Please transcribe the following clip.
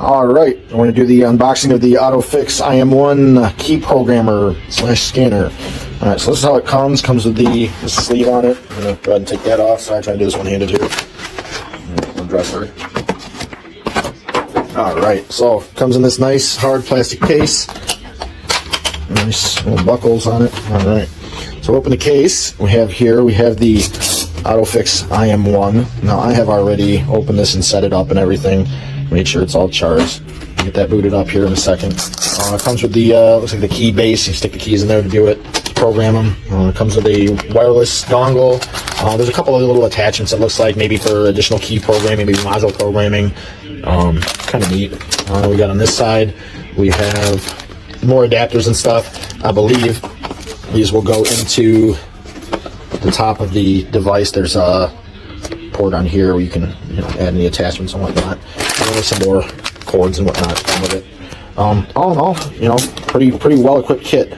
Alright, I want to do the unboxing of the AutoFix IM1 key programmer / scanner. Alright, so this is how it comes. Comes with the sleeve on it. I'm going to go ahead and take that off. So I try to do this one-handed here. One dresser. Alright, so comes in this nice hard plastic case. Nice little buckles on it. Alright, so open the case. We have the AutoFix IM1. Now I have already opened this and set it up and everything. Made sure it's all charged. Get that booted up here in a second. It comes with the looks like the key base. You stick the keys in there to do it, program them. It comes with a wireless dongle. There's a couple of little attachments. It looks like maybe for additional key programming, maybe module programming. Kind of neat. We got on this side, we have more adapters and stuff. I believe these will go into the top of the device. There's a port on here where you can add any attachments and whatnot. And there's some more cords and whatnot with it. All in all, pretty well equipped kit.